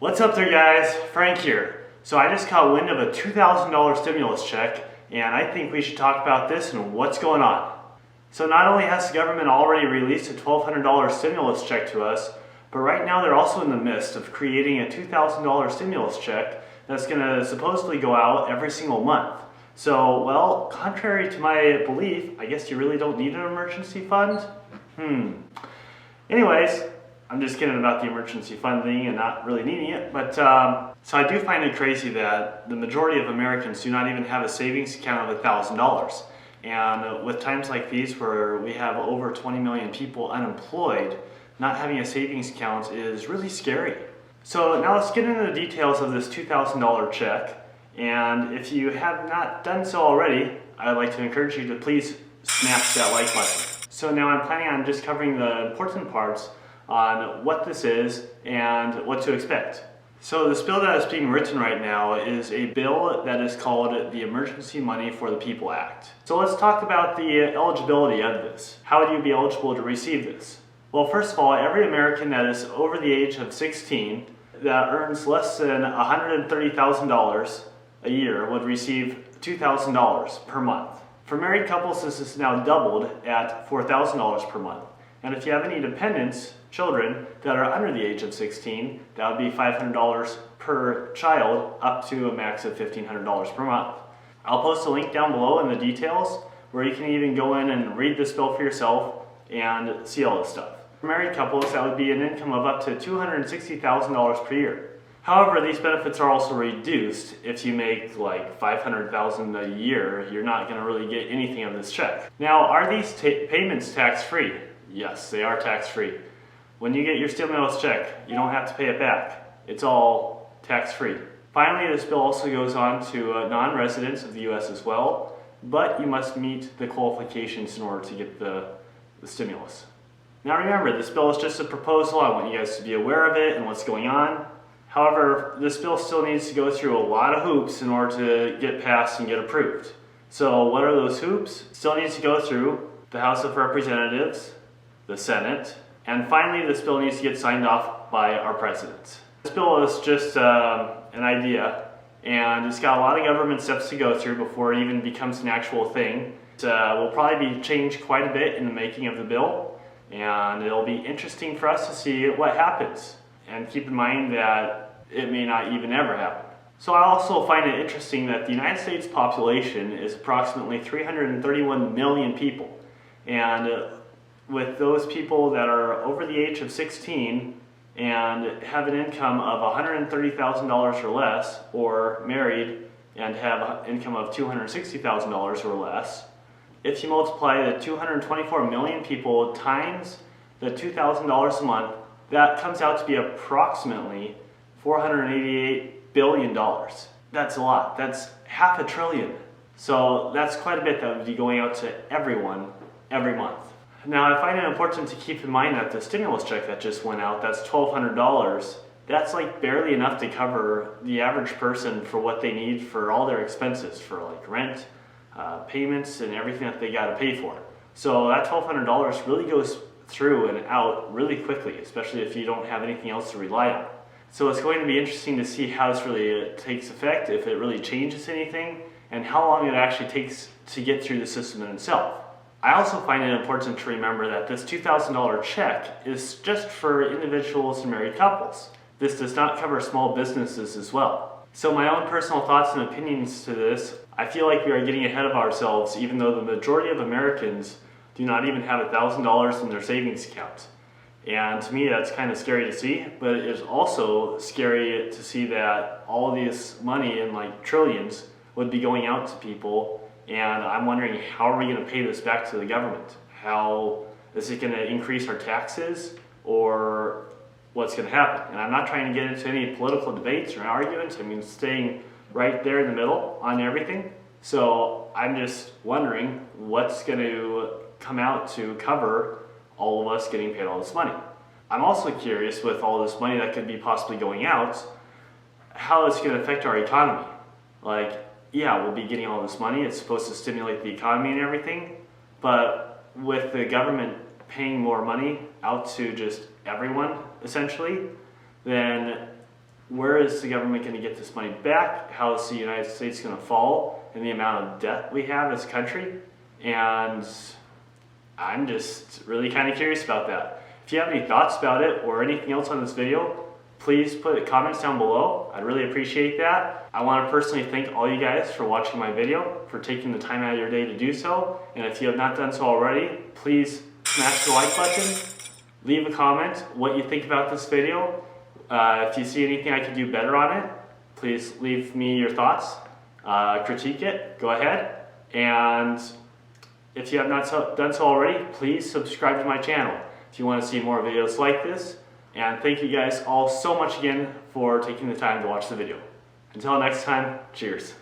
What's up there, guys? Frank here. So I just caught wind of a $2,000 stimulus check, and I think we should talk about this and what's going on. So not only has the government already released a $1,200 stimulus check to us, but right now they're also in the midst of creating a $2,000 stimulus check that's going to supposedly go out every single month. So, well, contrary to my belief, I guess you really don't need an emergency fund? Anyways, I'm just kidding about the emergency fund thing and not really needing it, but so I do find it crazy that the majority of Americans do not even have a savings account of $1,000. And with times like these where we have over 20 million people unemployed, not having a savings account is really scary. So now let's get into the details of this $2,000 check. And if you have not done so already, I'd like to encourage you to please smash that like button. So now I'm planning on just covering the important parts on what this is and what to expect. So this bill that is being written right now is a bill that is called the Emergency Money for the People Act. So let's talk about the eligibility of this. How would you be eligible to receive this? Well, first of all, every American that is over the age of 16 that earns less than $130,000 a year would receive $2,000 per month. For married couples, this is now doubled at $4,000 per month. And if you have any dependents, children that are under the age of 16, that would be $500 per child, up to a max of $1,500 per month. I'll post a link down below in the details where you can even go in and read this bill for yourself and see all this stuff. For married couples, that would be an income of up to $260,000 per year. However, these benefits are also reduced. If you make like $500,000 a year, you're not going to really get anything of this check. Now, are these payments tax-free? Yes, they are tax-free. When you get your stimulus check, you don't have to pay it back. It's all tax-free. Finally, this bill also goes on to non-residents of the U.S. as well, but you must meet the qualifications in order to get the stimulus. Now remember, this bill is just a proposal. I want you guys to be aware of it and what's going on. However, this bill still needs to go through a lot of hoops in order to get passed and get approved. So what are those hoops? Still needs to go through the House of Representatives, the Senate, and finally this bill needs to get signed off by our president. This bill is just an idea, and it's got a lot of government steps to go through before it even becomes an actual thing. It will probably be changed quite a bit in the making of the bill, and it'll be interesting for us to see what happens. And keep in mind that it may not even ever happen. So I also find it interesting that the United States population is approximately 331 million people, and with those people that are over the age of 16 and have an income of $130,000 or less, or married and have an income of $260,000 or less, if you multiply the 224 million people times the $2,000 a month, that comes out to be approximately $488 billion. That's a lot. That's half a trillion. So that's quite a bit that would be going out to everyone every month. Now, I find it important to keep in mind that the stimulus check that just went out, that's $1,200. That's like barely enough to cover the average person for what they need for all their expenses, for like rent, payments, and everything that they got to pay for. So that $1,200 really goes through and out really quickly, especially if you don't have anything else to rely on. So it's going to be interesting to see how this really takes effect, if it really changes anything, and how long it actually takes to get through the system in itself. I also find it important to remember that this $2,000 check is just for individuals and married couples. This does not cover small businesses as well. So my own personal thoughts and opinions to this, I feel like we are getting ahead of ourselves, even though the majority of Americans do not even have $1,000 in their savings account. And to me, that's kind of scary to see, but it is also scary to see that all this money in like trillions would be going out to people, and I'm wondering, how are we going to pay this back to the government? How is it going to increase our taxes, or what's going to happen? And I'm not trying to get into any political debates or arguments. I mean, staying right there in the middle on everything. So I'm just wondering what's going to come out to cover all of us getting paid all this money. I'm also curious, with all this money that could be possibly going out, how it's going to affect our economy. Like, yeah, we'll be getting all this money, it's supposed to stimulate the economy and everything, but with the government paying more money out to just everyone, essentially, then where is the government going to get this money back? How is the United States going to fall in the amount of debt we have as a country? And I'm just really kind of curious about that. If you have any thoughts about it or anything else on this video, please put comments down below. I'd really appreciate that. I want to personally thank all you guys for watching my video, for taking the time out of your day to do so. And if you have not done so already, please smash the like button, leave a comment what you think about this video. If you see anything I could do better on it, please leave me your thoughts, critique it, go ahead. And if you have not done so already, please subscribe to my channel if you want to see more videos like this. And thank you guys all so much again for taking the time to watch the video. Until next time, cheers.